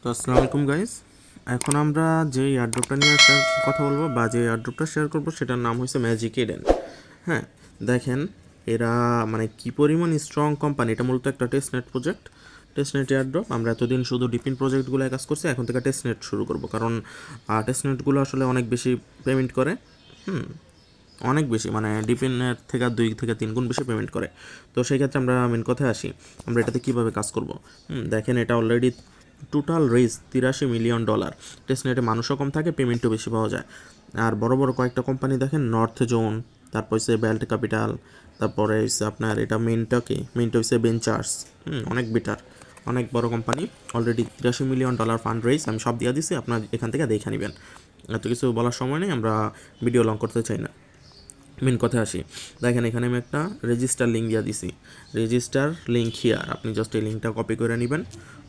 তো আসসালামু আলাইকুম গাইস। এখন আমরা যে এয়ারড্রপটা নিয়ে কথা বলবো বা যে এয়ারড্রপটা শেয়ার করবো সেটার নাম হচ্ছে ম্যাজিক ইডেন। হ্যাঁ, দেখেন এরা মানে কি পরিমাণ স্ট্রং কোম্পানি। এটা মূলত একটা টেস্টনেট প্রজেক্ট, টেস্টনেট এয়ারড্রপ। আমরা এতদিন শুধু ডিপিন প্রজেক্টগুলো কাজ করছি, এখন থেকে টেস্টনেট শুরু করব, কারণ টেস্টনেটগুলো আসলে অনেক বেশি পেমেন্ট করে। অনেক বেশি, মানে ডিপিনের থেকে 2 থেকে 3 গুণ বেশি পেমেন্ট করে। তো সেই ক্ষেত্রে আমরা মেন কথায় আসি, আমরা এটাতে কীভাবে কাজ করব। দেখেন এটা অলরেডি টোটাল রেজ $83 মিলিয়ন। টেস্টনেটে মানুষও কম থাকে, পেমেন্টও বেশি পাওয়া যায়। আর বড় বড় কয়েকটা কোম্পানি দেখেন, নর্থ জোন, তারপর হচ্ছে বেল্ট ক্যাপিটাল, তারপরে হচ্ছে আপনার এটা মেনটা হচ্ছে বেঞ্চার্স। অনেক বেটার, অনেক বড় company. Already $83 million fund raise. আমি সব দিয়ে দিছি, আপনার এখান থেকে দেখে নেবেন। এত কিছু বলার সময় নেই, আমরা ভিডিও লং করতে চাই না। মেন কথা আসি, দেখেন এখানে আমি একটা রেজিস্টার লিঙ্ক দিয়ে দিছি। রেজিস্টার লিঙ্ক হিয়ার, আপনি জাস্ট এই লিঙ্কটা কপি করে নেবেন।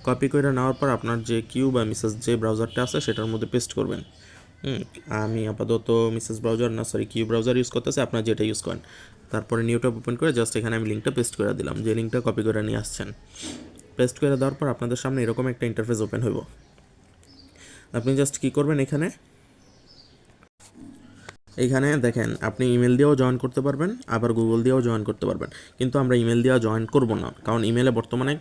কপি করে নেওয়ার পর আপনার যে কিউ বা মিসেস যে ব্রাউজারটা আছে সেটার মধ্যে পেস্ট করবেন। আমি আপাতত মিসেস ব্রাউজার না, সরি, কিউ ব্রাউজার ইউজ করতেছে, আপনার যেটা ইউজ করেন। তারপরে নিউ ট্যাব ওপেন করে জাস্ট এখানে আমি লিঙ্কটা পেস্ট করে দিলাম, যে লিঙ্কটা কপি করে নিয়ে আসছেন। পেস্ট করে দেওয়ার পর আপনাদের সামনে এরকম একটা ইন্টারফেস ওপেন হইব। আপনি জাস্ট কী করবেন, এইখানে দেখেন আপনি ইমেল দিয়েও জয়েন করতে পারবেন, আবার গুগল দিয়েও জয়েন করতে পারবেন। কিন্তু আমরা ইমেল দিয়ে জয়েন করব না, কারণ ইমেলে বর্তমানে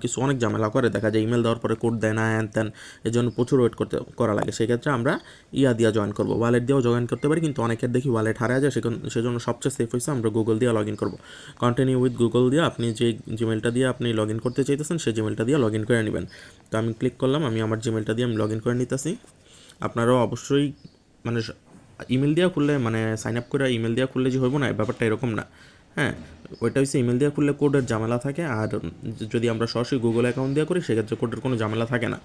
কিছু অনেক ঝামেলা করে। দেখা যায় ইমেল দেওয়ার পরে কোড দেয় না, হ্যান ত্যান, এর জন্য প্রচুর ওয়েট করা লাগে। সেক্ষেত্রে আমরা দিয়ে জয়েন করবো। ওয়ালেট দিয়েও জয়েন করতে পারি, কিন্তু অনেকের দেখি ওয়ালেট হারা যায়। সেজন্য সবচেয়ে সেফ হয়েছে আমরা গুগল দিয়ে লগ ইন করবো। কন্টিনিউ উইথ গুগল দিয়ে আপনি যে জিমেলটা দিয়ে আপনি লগ ইন করতে চাইতেছেন সেই জিমেলটা দিয়ে লগ ইন করে নেবেন। তো আমি ক্লিক করলাম, আমি আমার জিমেলটা দিয়ে আমি লগ ইন করে নিতেছি। আপনারাও অবশ্যই মানে ইমেল দেওয়া খুললে, মানে সাইন আপ করে ইমেল দেওয়া খুললে যে হইব না, ব্যাপারটা এরকম না। হ্যাঁ, ওইটা হচ্ছে ইমেল দেওয়া খুললে কোডের ঝামেলা থাকে, আর যদি আমরা সরাসরি গুগল অ্যাকাউন্ট দেওয়া করি সেক্ষেত্রে কোডের কোনো ঝামেলা থাকে না।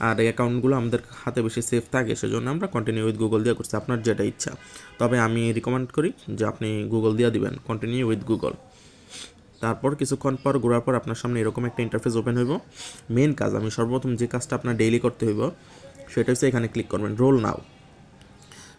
আর এই অ্যাকাউন্টগুলো আমাদের হাতে বেশি সেফ থাকে, সেজন্য আমরা কন্টিনিউ উইথ গুগল দিয়ে করছি, আপনার যেটা ইচ্ছা। তবে আমি রিকমেন্ড করি যে আপনি গুগল দিয়ে দিবেন, কন্টিনিউ উইথ গুগল। তারপর কিছুক্ষণ পর ঘোরার পর আপনার সামনে এরকম একটা ইন্টারফেস ওপেন হইব। মেন কাজ, আমি সর্বপ্রথম যে কাজটা আপনার ডেইলি করতে হইব সেটা হচ্ছে এখানে ক্লিক করবেন, রোল নাও।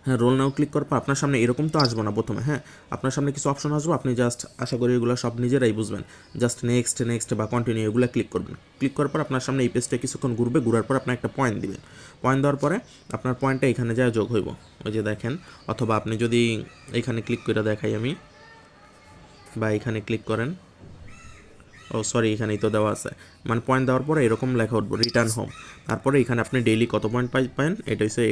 হ্যাঁ, রোল নাও ক্লিক করার পর আপনার সামনে এরকম তো আসবো না প্রথমে। হ্যাঁ, আপনার সামনে কিছু অপশন আসবো, আপনি জাস্ট, আশা করি এগুলো সব নিজেরাই বুঝবেন, জাস্ট নেক্সট বা কন্টিনিউ এগুলো ক্লিক করবেন। ক্লিক করার পর আপনার সামনে এই পেজটা কিছুক্ষণ ঘুরবে, ঘুরার পর আপনার একটা পয়েন্ট দিবেন। পয়েন্ট দেওয়ার পরে আপনার পয়েন্টটা এখানে যায় যোগ হইব, ওই যে দেখেন। অথবা আপনি যদি এখানে ক্লিক করে দেখাই আমি, বা এখানে ক্লিক করেন, ও সরি, এখানেই তো দেওয়া আছে। মানে পয়েন্ট দেওয়ার পরে এরকম লেখা উঠবো রিটার্ন হোম। তারপরে এখানে আপনি ডেইলি কত পয়েন্ট পাবেন এটা হচ্ছে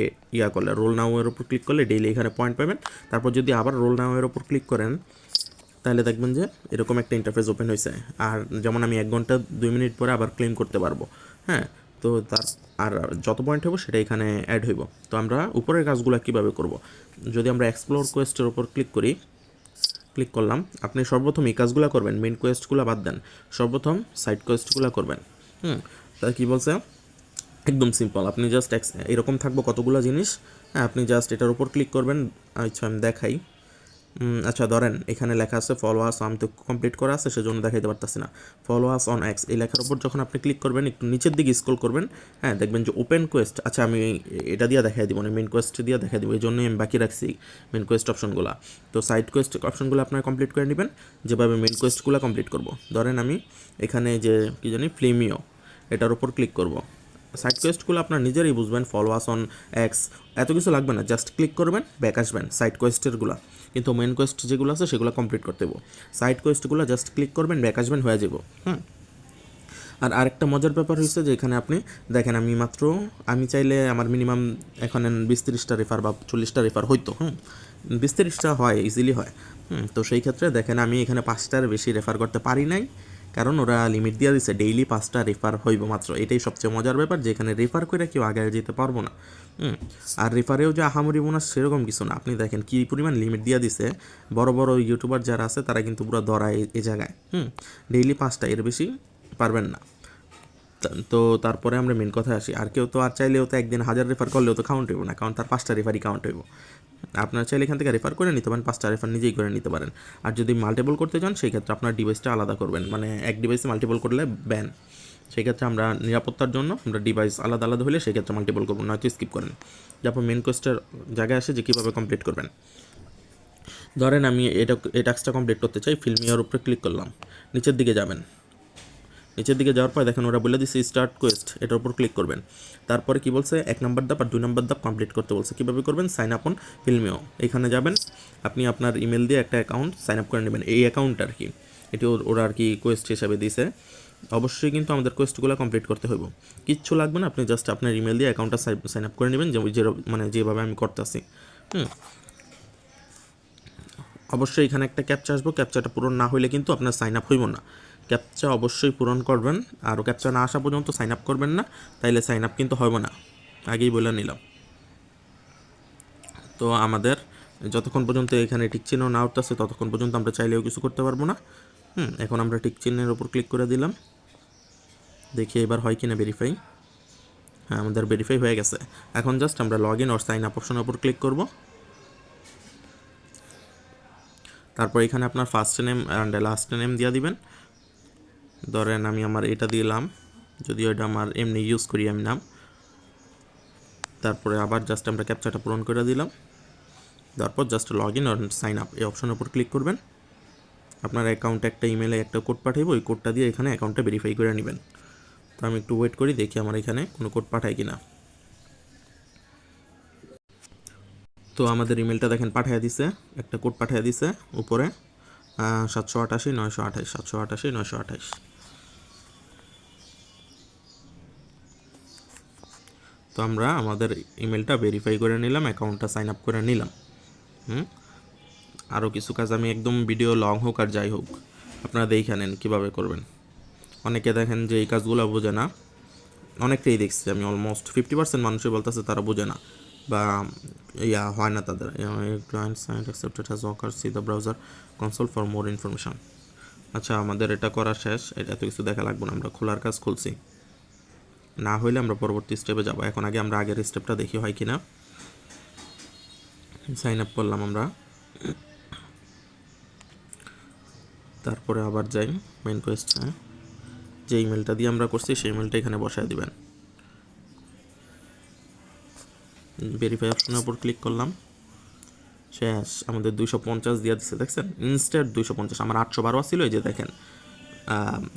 করলে রোল নাওয়ের ওপর ক্লিক করলে ডেইলি এখানে পয়েন্ট পাবেন। তারপর যদি আবার রোল নাওয়ের ওপর ক্লিক করেন তাহলে দেখবেন যে এরকম একটা ইন্টারফেস ওপেন হয়েছে। আর যেমন আমি 1 ঘন্টা 2 মিনিট পরে আবার ক্লেম করতে পারবো। হ্যাঁ, তো আর যত পয়েন্ট হইব সেটা এখানে অ্যাড হইব। তো আমরা উপরের কাজগুলো কীভাবে করব, যদি আমরা এক্সপ্লোর কোয়েস্টের ওপর ক্লিক করলাম, আপনি সর্বপ্রথম এই কাজগুলো করবেন, মেন কোয়েস্টগুলো বাদ দেন, সর্বপ্রথম সাইড কোয়েস্টগুলো করবেন। তা কী বলছে, একদম সিম্পল। আপনি জাস্ট এরকম থাকবো কতগুলো জিনিস। হ্যাঁ, আপনি জাস্ট এটার উপর ক্লিক করবেন। আচ্ছা, আমি দেখাই। আচ্ছা, ধরেন এখানে লেখা আছে ফলো আস, আমি তো কমপ্লিট করা আছে সেজন্য দেখাইতে পারতেছি না। ফলো আস অন এক্স, এই লেখার উপর যখন আপনি ক্লিক করবেন, একটু নিচের দিকে স্ক্রল করবেন। হ্যাঁ, দেখবেন যে ওপেন কোয়েস্ট। আচ্ছা, আমি এটা দিয়ে দেখাই দিব না, মেন কোয়েস্ট দিয়ে দেখাই দিব, এই জন্যই আমি বাকি রাখছি মেন কোয়েস্ট অপশনগুলো। তো সাইড কোয়েস্ট অপশনগুলো আপনারা কমপ্লিট করে নেবেন, যেভাবে মেন কোয়েস্টগুলো কমপ্লিট করব। ধরেন আমি এখানে যে কী জানি ফ্লিমিও, এটার উপর ক্লিক করব। সাইড কোয়েস্টগুলো আপনার নিজেরই বুঝবেন, ফলো আস অন এক্স, এত কিছু লাগবে না, জাস্ট ক্লিক করবেন, ব্যাক আসবেন সাইড কোয়েস্টেরগুলো। কিন্তু মেন কোয়েস্ট যেগুলো আছে সেগুলো কমপ্লিট করতে হবে। সাইড কোয়েস্টগুলো জাস্ট ক্লিক করবেন, ব্যাক আসবেন, হয়ে যাব। আর আরেকটা মজার ব্যাপার হয়েছে যে এখানে আপনি দেখেন, আমি চাইলে আমার মিনিমাম এখন 20-30টা রেফার বা 40টা রেফার হইতো। 20-30টা হয়, ইজিলি হয়। তো সেই ক্ষেত্রে দেখেন আমি এখানে 5টার বেশি রেফার করতে পারি নাই, কারণ ওরা লিমিট দিয়ে দিচ্ছে ডেইলি 5টা রেফার হইব মাত্র। এটাই সবচেয়ে মজার ব্যাপার, যে এখানে রেফার করে কেউ আগে যেতে পারবো না। আর রেফারেও যে আহামরি বোনাস সেরকম কিছু না। আপনি দেখেন কী পরিমাণ লিমিট দিয়ে দিছে। বড় বড় ইউটিউবার যারা আছে তারা কিন্তু পুরো ধরায় এই জায়গায়। ডেইলি 5টা, এর বেশি পারবেন না। তো তারপরে আমরা মেন কথায় আসি, আর কেউ তো আর চাইলেও তো একদিন 1000 রেফার করলেও তো কাউন্ট হইব না, কারণ তার 5টা রেফারই কাউন্ট হইব। আপনার চাইলে এখান থেকে রেফার করে নিতে পারেন, 5টা রেফার নিজেই করে নিতে পারেন। আর যদি মাল্টিপল করতে চান সেই ক্ষেত্রে আপনার ডিভাইসটা আলাদা করবেন, মানে এক ডিভাইসে মাল্টিপল করলে ব্যান। সেই ক্ষেত্রে আমরা নিরাপত্তার জন্য আমরা ডিভাইস আলাদা আলাদা হলে সেই ক্ষেত্রে মাল্টিপল করবো, নয়তো স্কিপ করেন। তারপর মেন কোয়েস্টের জায়গায় আসে যে কীভাবে কমপ্লিট করবেন। ধরেন আমি এই টাস্কটা কমপ্লিট করতে চাই, ফিল্মিয়ার উপরে ক্লিক করলাম, নিচের দিকে যাবেন। নিচের দিকে যাওয়ার পর দেখেন ওরা বলে দিচ্ছে স্টার্ট কোয়েস্ট, এটার উপর ক্লিক করবেন। তারপরে কি বলছে 1 নম্বর ধাপ আর 2 নম্বর ধাপ কমপ্লিট করতে বলছে। কীভাবে করবেন? সাইন আপ অন ফিল্মিও, এখানে যাবেন, আপনি আপনার ইমেল দিয়ে একটা অ্যাকাউন্ট সাইন আপ করে নেবেন। এই অ্যাকাউন্ট আর কি, এটি ওরা আর কি কোয়েস্ট হিসাবে দিয়েছে। অবশ্যই কিন্তু আমাদের কোয়েস্টগুলো কমপ্লিট করতে হইব, কিচ্ছু লাগবে না, আপনি জাস্ট আপনার ইমেল দিয়ে অ্যাকাউন্টটা সাইন আপ করে নেবেন, মানে যেভাবে আমি করতেছি। অবশ্যই এখানে একটা ক্যাপচা আসবো, ক্যাপচাটা পূরণ না হইলে কিন্তু আপনার সাইন আপ হইব না। ক্যাপচা অবশ্যই পূরণ করবেন, আর ক্যাপচা না আসা পর্যন্ত সাইন আপ করবেন না, তাইলে সাইন আপ কিন্তু হবে না, আগেই বলে নিলাম। তো আমাদের যতক্ষণ পর্যন্ত এখানে টিক চিহ্ন না উঠতেছে ততক্ষণ পর্যন্ত আমরা চাইলেও কিছু করতে পারবো না। এখন আমরা টিক চিহ্নের উপর ক্লিক করে দিলাম, দেখি এবার হয় কিনা ভেরিফাই। হ্যাঁ, আমাদের ভেরিফাই হয়ে গেছে। এখন জাস্ট আমরা log in or sign up অপশনের উপর ক্লিক করব। তারপর এখানে আপনার first name and last name দিয়ে দিবেন। ধরেন আমি আমার এটা দিলাম, যদিও এটা আমার এমনি ইউজ করি আমি নাম। তারপরে আবার জাস্ট আমরা ক্যাপচাটা পূরণ করে দিলাম। তারপর just log in or sign up এই অপশনের উপর ক্লিক করবেন। আপনার অ্যাকাউন্টে একটা ইমেলে একটা কোড পাঠাইব, ওই কোডটা দিয়ে এখানে অ্যাকাউন্টটা ভেরিফাই করে নেবেন। তো আমি একটু ওয়েট করি, দেখি আমার এখানে কোনো কোড পাঠায় কিনা। তো আমাদের ইমেলটা দেখেন পাঠিয়ে দিছে, একটা কোড পাঠিয়ে দিছে উপরে 788-928 788-928। তো আমরা আমাদের ইমেলটা ভেরিফাই করে নিলাম, অ্যাকাউন্টটা সাইন আপ করে নিলাম। আরও কিছু কাজ আমি একদম ভিডিও লং হোক আর যাই হোক আপনারা দেখে নেন কীভাবে করবেন। অনেকে দেখেন যে এই কাজগুলো বোঝে না, অনেকটাই দেখছি আমি, অলমোস্ট 50% মানুষই বলতেছে তারা বোঝে না বা হয় না তাদের। Client site accepted has worker, see the browser console for more information. আচ্ছা, আমাদের এটা করা শেষ, এটা এত কিছু দেখা লাগবে না, আমরা খোলার কাজ খুলছি। না হইলে আমরা পরবর্তী স্টেপে যাব। এখন আগে আমরা আগের স্টেপটা দেখি হয় কিনা। সাইন আপ করলাম আমরা, তারপরে আবার যাই মেন কোয়েস্টে, যে ইমেলটা দিয়ে আমরা করছি সেই ইমেলটা এখানে বসায় দিবেন। ভেরিফাই অপশনের উপর ক্লিক করলাম, শেষ। আমাদের 250 দিয়ে দিচ্ছে, দেখছেন ইনস্ট্যান্ট 250। আমার 812 ছিল, এই যে দেখেন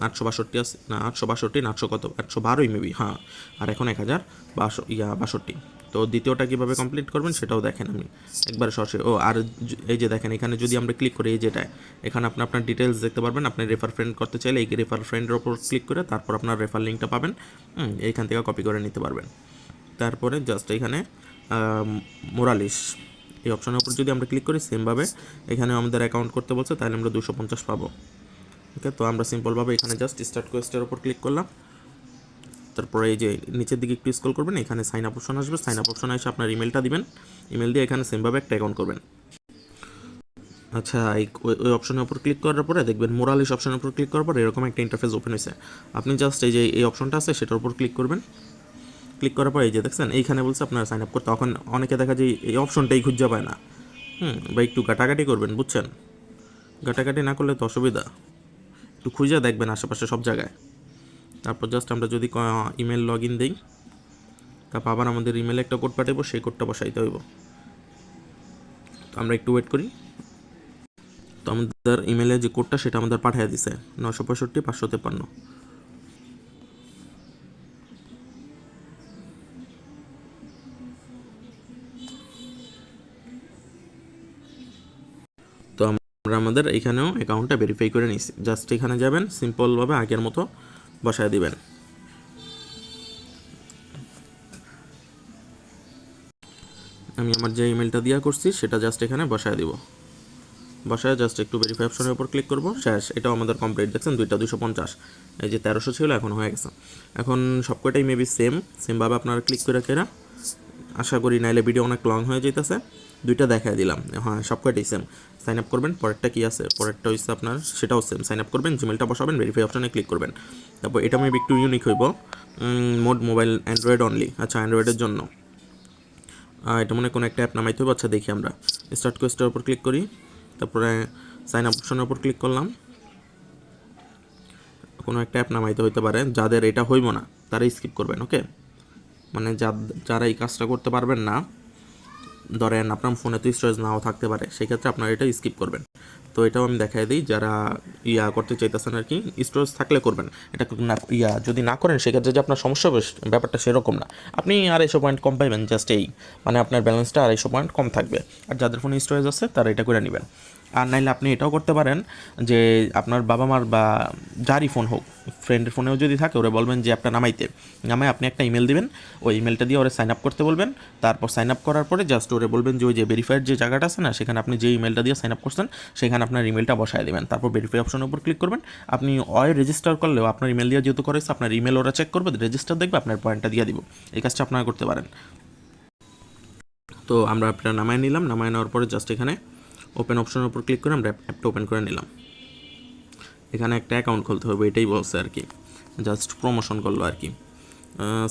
862 আছে না, 862 না 800 কত 812 মেবি, হ্যাঁ। আর এখন 1062। তো দ্বিতীয়টা কীভাবে কমপ্লিট করবেন সেটাও দেখেন, আমি একবার সরাসরি আর এই যে দেখেন এখানে যদি আমরা ক্লিক করি, এই যেটা এখানে আপনি আপনার ডিটেলস দেখতে পারবেন। আপনি রেফার ফ্রেন্ড করতে চাইলে এই রেফার ফ্রেন্ডের ওপর ক্লিক করে তারপর আপনার রেফার লিঙ্কটা পাবেন, এইখান থেকে কপি করে নিতে পারবেন। তারপরে জাস্ট এখানে মোরালিস এই অপশনের উপর যদি আমরা ক্লিক করি, সেমভাবে এখানে আমাদের অ্যাকাউন্ট করতে বলছে, তাহলে আমরা 250 পাবো। ওকে, তো আমরা সিম্পলভাবে এখানে জাস্ট স্টার্ট কোয়েস্টের উপর ক্লিক করলাম। তারপরে এই যে নিচের দিকে একটু স্ক্রল করবেন, এখানে সাইন আপ অপশন আসবে। সাইন আপ অপশনে এসে আপনার ইমেলটা দিবেন, ইমেল দিয়ে এখানে সেমভাবে একটা অ্যাকাউন্ট করবেন। আচ্ছা, ওই অপশনের উপর ক্লিক করার পরে দেখবেন মোরালিস অপশনের উপর ক্লিক করার পর এরকম একটা ইন্টারফেস ওপেন হয়েছে। আপনি জাস্ট এই যে এই অপশনটা আছে সেটার উপর ক্লিক করবেন। ক্লিক করার পর এই যে দেখছেন এইখানে বলছে আপনার সাইন আপ করতে। তখন অনেকে দেখা যায় এই অপশনটাই খুঁজে পায় না, বা একটু ঘাটাঘাটি করবেন, বুঝছেন? ঘাটাঘাটি না করলে তো অসুবিধা, একটু খুঁজে দেখবেন আশেপাশে সব জায়গায়। তারপর জাস্ট আমরা যদি ইমেল লগ ইন দিই, তারপর আবার আমাদের ইমেলে একটা কোড পাঠাবো, সেই কোডটা বসাইতে হইব। তো আমরা একটু ওয়েট করি। তো আমাদের ইমেলে যে কোডটা সেটা আমাদের পাঠিয়ে দিছে 965-553। তো আমরা আমাদের এখানেও অ্যাকাউন্টটা ভেরিফাই করে নিছি। জাস্ট এখানে যাবেন, সিম্পলভাবে আগের মতো বসায় দিবেন। আমি আমার যে ইমেলটা দিয়া করছি সেটা জাস্ট এখানে বসায় দিব। বসায় জাস্ট একটু ভেরিফাই অপশনের উপর ক্লিক করবো, শেষ। এটাও আমাদের কমপ্লিট। দেখছেন 250, এই যে 1300 ছিল এখন হয়ে গেছে। এখন সবকটাই মেবি সেমভাবে আপনারা ক্লিক করে কেনা, আশা করি, নাইলে ভিডিও অনেক লং হয়ে যেতেছে। দুইটা দেখাই দিলাম, হ্যাঁ সবকটাই সেম। সাইন আপ করবেন, পরেরটা কি আছে, পরেরটা হচ্ছে আপনার সেটাও সেম। সাইন আপ করবেন, জিমেলটা বসাবেন, ভেরিফাই অপশনে ক্লিক করবেন। তারপর এটা মেবি একটু ইউনিক হইব, মোড মোবাইল অ্যান্ড্রয়েড অনলি। আচ্ছা, অ্যান্ড্রয়েডের জন্য এটা মনে কোনো একটা অ্যাপ নামাইতে হবে। আচ্ছা, দেখি আমরা স্টার্ট কোয়েস্টের উপর ক্লিক করি, তারপরে সাইন আপ অপশনের উপর ক্লিক করলাম। কোনো একটা অ্যাপ নামাইতে হইতে পারে, যাদের এটা হইব না তারা স্কিপ করবেন। ওকে, মানে যারা এই কাজটা করতে পারবেন না, ধরেন আপনার ফোনে তো স্টোরেজ নাও থাকতে পারে, সেক্ষেত্রে আপনারা এটা স্কিপ করবেন। তো এটাও আমি দেখাই দিই, যারা করতে চাইতেছেন আর কি, স্টোরেজ থাকলে করবেন এটা না, যদি না করেন সেক্ষেত্রে যে আপনার সমস্যা হবে ব্যাপারটা সেরকম না, আপনি 250 পয়েন্ট কম পাইবেন, জাস্ট এই মানে আপনার ব্যালেন্সটা 250 পয়েন্ট কম থাকবে। আর যাদের ফোনে স্টোরেজ আছে তারা এটা করে নেবেন। আর নাইলে আপনি এটাও করতে পারেন যে আপনার বাবা মার বা যারই ফোন হোক, ফ্রেন্ডের ফোনেও যদি থাকে, ওরা বলবেন যে আপনার নামায় আপনি একটা ইমেল দিবেন, ওই ইমেলটা দিয়ে ওরা সাইন আপ করতে বলবেন। তারপর সাইন আপ করার পরে জাস্ট ওরে বলবেন যে ওই যে ভেরিফাইড যে জায়গাটা আছে না, সেখানে আপনি যে ইমেলটা দিয়ে সাইন আপ করছেন সেখানে আপনার ইমেলটা বসায় দেবেন। তারপর ভেরিফাই অপশনের উপর ক্লিক করবেন। আপনি রেজিস্টার করলেও আপনার ইমেল দিয়ে যেহেতু করেছে, আপনার ইমেল ওরা চেক করবে, রেজিস্টার দেখবে, আপনার পয়েন্টটা দিয়ে দিব। এই কাজটা আপনারা করতে পারেন। তো আমরা অ্যাপটা নামায় নিলাম, নামায় নেওয়ার পরে জাস্ট এখানে ওপেন অপশনের উপর ক্লিক করে আমরা অ্যাপটা ওপেন করে নিলাম। এখানে একটা অ্যাকাউন্ট খুলতে হবে, এটাই বলছে আর কি, জাস্ট প্রমোশন করলো আর কি।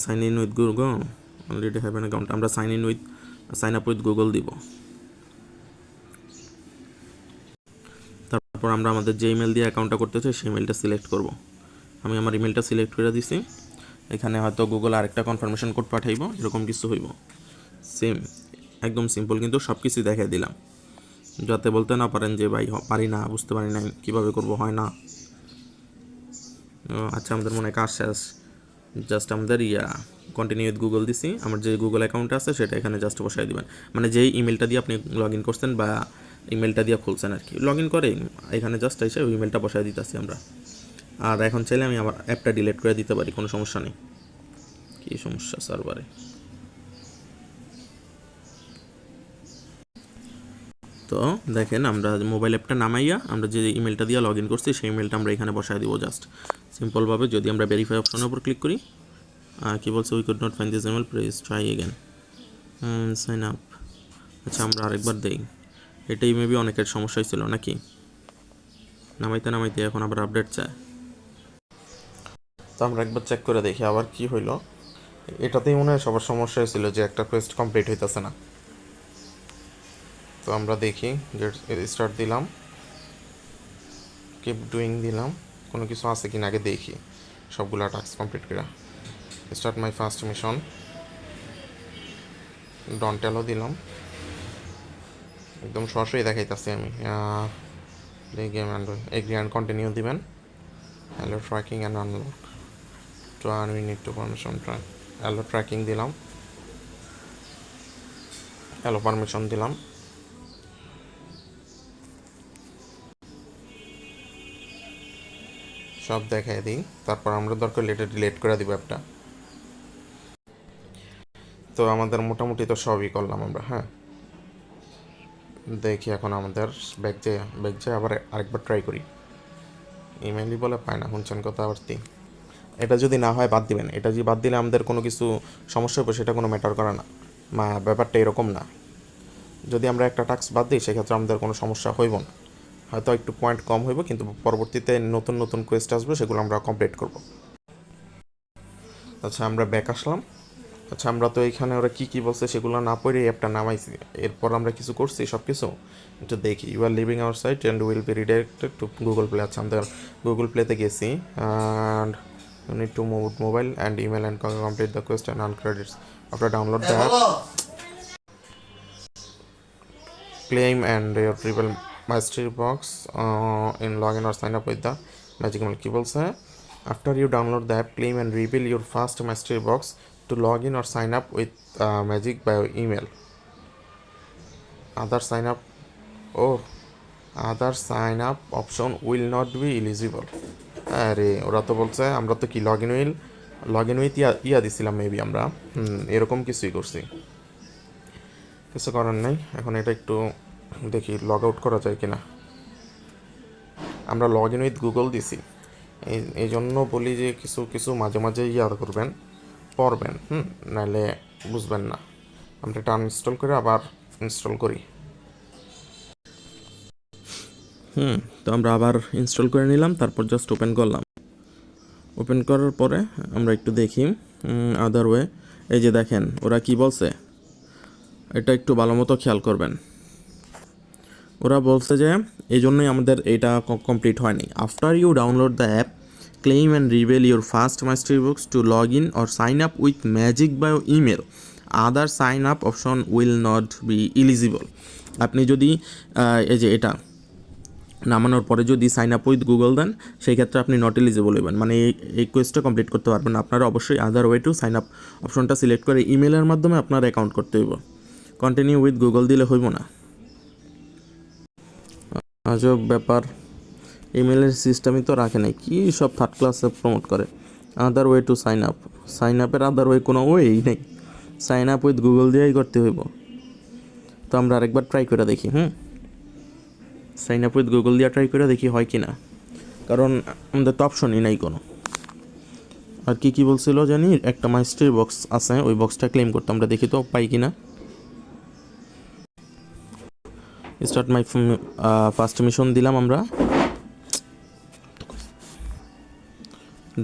Sign in with Google, already have an account, আমরা সাইন আপ উইথ গুগল দিব। তারপর আমরা আমাদের যে ইমেল দিয়ে অ্যাকাউন্টটা করতে চাই সেই ইমেলটা সিলেক্ট করব। আমি আমার ইমেলটা সিলেক্ট করে দিছি। এখানে হয়তো গুগল আরেকটা কনফার্মেশন কোড পাঠাইব, এরকম কিছু হইব। সেম, একদম সিম্পল, কিন্তু সব কিছুই দেখাই দিলাম যাতে বলতে না পারেন যে ভাই পারি না, বুঝতে পারি না কীভাবে করব, হয় না। আচ্ছা, আমাদের মনে হয় কাজ শেষ। জাস্ট আমাদের কন্টিনিউ উইথ গুগল দিছি, আমার যে গুগল অ্যাকাউন্ট আছে সেটা এখানে জাস্ট বসাই দিবেন, মানে যেই ইমেলটা দিয়ে আপনি লগ ইন করছেন বা ইমেলটা দিয়ে খুলছেন আর কি, লগ ইন করে এখানে জাস্ট এসে ওই ইমেলটা বসাই দিতেছি আমরা। আর এখন চাইলে আমি আমার অ্যাপটা ডিলিট করে দিতে পারি, কোনো সমস্যা নেই। কী সমস্যা সার্ভারে? তো দেখেন, আমরা মোবাইল অ্যাপটা নামাইয়া আমরা যে ইমেলটা দিয়ে লগ ইন করছি সেই ইমেলটা আমরা এখানে বসায় দিব জাস্ট সিম্পলভাবে। যদি আমরা ভেরিফাই অপশনের উপর ক্লিক করি, কি বলছে, we could not find this email, please try again, sign up. আচ্ছা, আমরা আরেকবার দেই। এটাই মেবি অনেকের সমস্যাই ছিল নাকি, নামাইতে এখন আবার আপডেট চায়। তো আমরা একবার চেক করে দেখি আবার কি হইলো। এটাতেই মনে হয় সবার সমস্যা হয়েছিল যে একটা কোয়েস্ট কমপ্লিট হইতেছে না। তো আমরা দেখি, স্টার্ট দিলাম, কিপ ডুইং দিলাম, কোনো কিছু আছে কিনা আগে দেখি, সবগুলো টাস্ক কমপ্লিট করে। স্টার্ট মাই ফার্স্ট মিশন, ডন টেলও দিলাম, একদম সরাসরি দেখাইতেছি আমি। Game and agree and continue দিবেন। Allow tracking and unlock to earn we need to permission try. Allow tracking দিলাম, হ্যালো পারমিশন দিলাম। সব দেখাই দিই, তারপর আমরা দরকার এটা ডিলিট করে দিব অ্যাপটা। তো আমাদের মোটামুটি তো সবই করলাম আমরা। হ্যাঁ, দেখি এখন আমাদের ব্যাগ যেয়ে আবার আরেকবার ট্রাই করি। ইমেলই বলে পায় না, শুনছেন কথা আবারতি। এটা যদি না হয় বাদ দিবেন, এটা যদি বাদ দিলে আমাদের কোনো কিছু সমস্যা হবে সেটা কোনো ম্যাটার করে না, ব্যাপারটা এরকম না। যদি আমরা একটা টাস্ক বাদ দিই সেক্ষেত্রে আমাদের কোনো সমস্যা হইব না, হয়তো একটু পয়েন্ট কম হইব, কিন্তু পরবর্তীতে নতুন নতুন কোয়েস্ট আসবে, সেগুলো আমরা কমপ্লিট করব। আচ্ছা, আমরা ব্যাক আসলাম। আচ্ছা, আমরা তো এখানে ওরা কী বলছে সেগুলো না পড়ে অ্যাপটা নামাইছি, এরপর আমরা কিছু করছি সব কিছু একটু দেখি। You are leaving our site and will be redirected to Google Play. আচ্ছা, আমাদের গুগল প্লেতে গেছি, and you need to move mobile and email and complete the quest and earn credits after download the app, claim and your triple mystery box in login or sign up with the magic email। কি বলছে, after you download the app, claim and reveal your first mystery box to log in or sign up with magic by email। other sign up oh other sign up option will not be eligible। আরে ওরা তো বলছে, আমরা তো কি log in with ইয়া দিছিলাম maybe আমরা, এরকম কিছুই করছি, কিছু করার নেই। এখন এটা একটু দেখি লগ আউট করা যায় কিনা। আমরা লগ ইন উইথ গুগল দিছি, এই জন্য বলি যে কিছু কিছু মাঝে মাঝে করবেন, পড়বেন, নাহলে বুঝবেন না। আমরা এটা আনইনস্টল করে আবার ইনস্টল করি। তো আমরা আবার ইনস্টল করে নিলাম, তারপর জাস্ট ওপেন করলাম। ওপেন করার পরে আমরা একটু দেখি আদার ওয়ে। এই যে দেখেন ওরা কি বলছে, এটা একটু ভালো মতো খেয়াল করবেন। ওরা বলছে যে এই জন্যই আমাদের এটা কমপ্লিট হয়নি। After you download the app, claim and reveal your first mastery books to log in or sign up with magic by email, other sign up option will not be eligible. আপনি যদি এই যে এটা নামানোর পরে যদি sign up with Google then সেই ক্ষেত্রে আপনি নট এলিজিবল হবেন, মানে এই কোয়েস্টটা কমপ্লিট করতে পারবেন না। আপনারা অবশ্যই other way to sign up অপশনটা সিলেক্ট করে ইমেলের মাধ্যমে আপনার অ্যাকাউন্ট করতে হইব, কন্টিনিউ উইথ গুগল দিলে হইব না। আজব ব্যাপার, ইমেলের সিস্টেমই তো রাখে নাই, কী সব থার্ড ক্লাসে প্রমোট করে। আদার ওয়ে টু সাইন আপের আদার ওয়ে কোনো ওয়েই নেই, সাইন আপ উইথ গুগল দিয়েই করতে হইব। তো আমরা আরেকবার ট্রাই করে দেখি। সাইন আপ উইথ গুগল দিয়ে ট্রাই করে দেখি হয় কি না, কারণ আমাদের তো অপশনই নাই কোনো। আর কি বলছিল জানি, একটা মাইস্ট্রি বক্স আছে, ওই বক্সটা ক্লেম করতে, আমরা দেখি তো পাই কি না। স্টার্ট মাই ফার্স্ট মিশন দিলাম আমরা,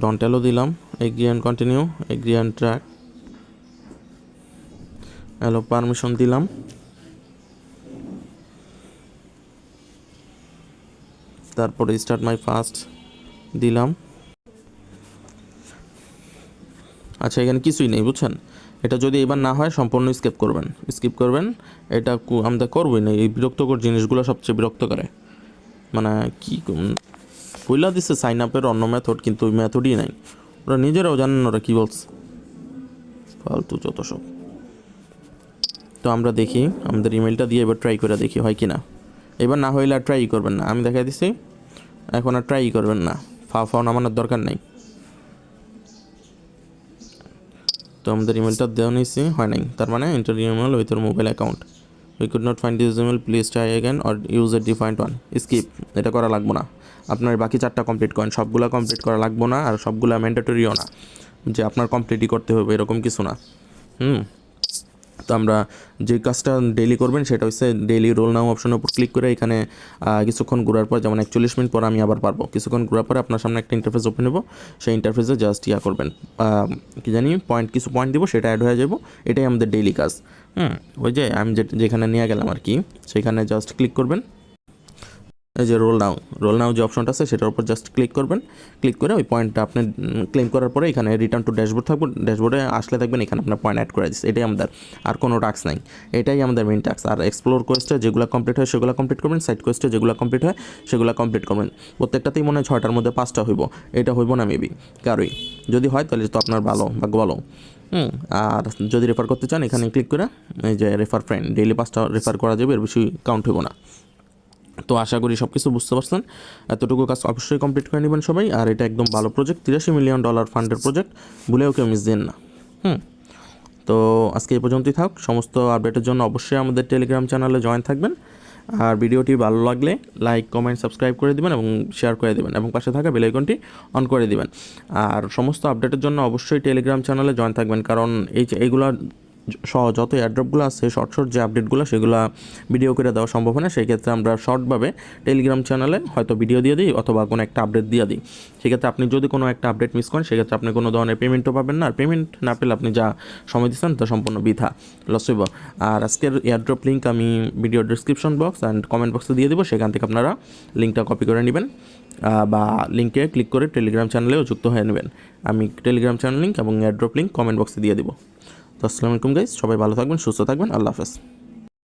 ডন্ট অ্যালো দিলাম, agree and continue, agree and track, allow permission দিলাম, তারপরে স্টার্ট মাই ফার্স্ট দিলাম। আচ্ছা, এখানে কিছুই নেই বুঝছেন। এটা যদি এবার না হয় সম্পূর্ণ স্কিপ করবেন। এটা আমরা করবোই না, এই বিরক্তকর জিনিসগুলো সবচেয়ে বিরক্ত করে। মানে কি পয়লা দিচ্ছে সাইন আপের অন্য মেথড, কিন্তু ওই মেথডই নাই। ওরা নিজেরাও জানেন ওরা কী বলছে, ফালতু যত সব। তো আমরা দেখি, আমাদের ইমেলটা দিয়ে এবার ট্রাই করে দেখি হয় কি না। এবার না হইলে আর ট্রাই করবেন না, আমি দেখাই দিছি, এখন আর ট্রাই করবেন না, ফাও নামানোর দরকার নেই। তো আমাদের ইমেলটা দেওয়া নিয়েছি, হয় নাই, তার মানে enter email with your mobile account, we could not find this email, please try again or use a defined one. Skip, এটা করা লাগবো না। আপনার বাকি 4টা কমপ্লিট করেন, সবগুলো কমপ্লিট করা লাগবো না, আর সবগুলো ম্যান্ডেটরিও না যে আপনার কমপ্লিটই করতে হবে, এরকম কিছু না। তো আমরা যে কাজটা ডেইলি করবেন সেটা হচ্ছে ডেইলি রোল নাও অপশনের উপর ক্লিক করে এখানে কিছুক্ষণ ঘোরার পর, যেমন 41 মিনিট পর আমি আবার পারবো, কিছুক্ষণ ঘোরার পরে আপনার সামনে একটা ইন্টারফেস ওপেন হবো, সেই ইন্টারফেসে জাস্ট করবেন, কি জানি কিছু পয়েন্ট দিব, সেটা অ্যাড হয়ে যাব। এটাই আমাদের ডেইলি কাজ। ওই যে আমি যেখানে নিয়ে গেলাম আর কি, সেখানে জাস্ট ক্লিক করবেন, এই যে রোল নাও যে অপশনটা আছে সেটার উপর জাস্ট ক্লিক করবেন। ক্লিক করে ওই পয়েন্টটা আপনি ক্লেম করার পরে এখানে রিটার্ন টু ড্যাশবোর্ড থাকবে, ড্যাশবোর্ডে আসলে দেখবেন এখানে আপনার পয়েন্ট অ্যাড করে দিচ্ছে। এটাই আমাদের, আর কোনো টাস্ক নাই, এটাই আমাদের মেইন টাস্ক। আর এক্সপ্লোর কোয়েস্টে যেগুলো কমপ্লিট হয় সেগুলো কমপ্লিট করবেন, সাইড কোয়েস্টে যেগুলো কমপ্লিট হয় সেগুলো কমপ্লিট করবেন। প্রত্যেকটাতেই মনে হয় 6টার মধ্যে 5টা হইব, এটা হইব না মেবি কারোই। যদি হয় তাহলে তো আপনার ভাগ্য ভালো। আর যদি রেফার করতে চান এখানে ক্লিক করে এই যে রেফার ফ্রেন্ড, ডেইলি 5টা রেফার করা যাবে, এর বেশি কাউন্ট হইব না। তো আশা করি সব কিছু বুঝতে পারছেন, এতটুকু কাজ অবশ্যই কমপ্লিট করে নেবেন সবাই। আর এটা একদম ভালো প্রজেক্ট, $83 মিলিয়ন ফান্ডের প্রজেক্ট, ভুলেও কেউ মিস দেন না। তো আজকে এই পর্যন্তই থাক। সমস্ত আপডেটের জন্য অবশ্যই আমাদের টেলিগ্রাম চ্যানেলে জয়েন থাকবেন। আর ভিডিওটি ভালো লাগলে লাইক, কমেন্ট, সাবস্ক্রাইব করে দিবেন এবং শেয়ার করে দিবেন, এবং পাশে থাকা বেল আইকনটি অন করে দিবেন। আর সমস্ত আপডেটের জন্য অবশ্যই টেলিগ্রাম চ্যানেলে জয়েন থাকবেন, কারণ এইগুলো যত এয়ারড্রপগুলো আছে, শর্ট যে আপডেটগুলো, সেগুলো ভিডিও করে দেওয়া সম্ভব হয় না। সেই ক্ষেত্রে আমরা শর্টভাবে টেলিগ্রাম চ্যানেলে হয়তো ভিডিও দিয়ে দিই অথবা কোনো একটা আপডেট দিয়ে দিই। সেক্ষেত্রে আপনি যদি কোনো একটা আপডেট মিস করেন সেক্ষেত্রে আপনি কোনো ধরনের পেমেন্টও পাবেন না, আর পেমেন্ট না পেলে আপনি যা সময় দিচ্ছেন তা সম্পূর্ণ বৃথা, লস হইব। আর আজকের এয়ারড্রপ লিঙ্ক আমি video description box and comment বক্সে দিয়ে দেবো, সেখান থেকে আপনারা লিঙ্কটা কপি করে নেবেন বা লিঙ্কে ক্লিক করে টেলিগ্রাম চ্যানেলেও যুক্ত হয়ে নেবেন। আমি টেলিগ্রাম চ্যানেল লিঙ্ক এবং এয়ারড্রপ লিঙ্ক কমেন্ট বক্সে দিয়ে দেবো। তো আসসালামু আলাইকুম গাইস, সবাই ভালো থাকবেন, সুস্থ থাকবেন, আল্লাহ হাফেজ।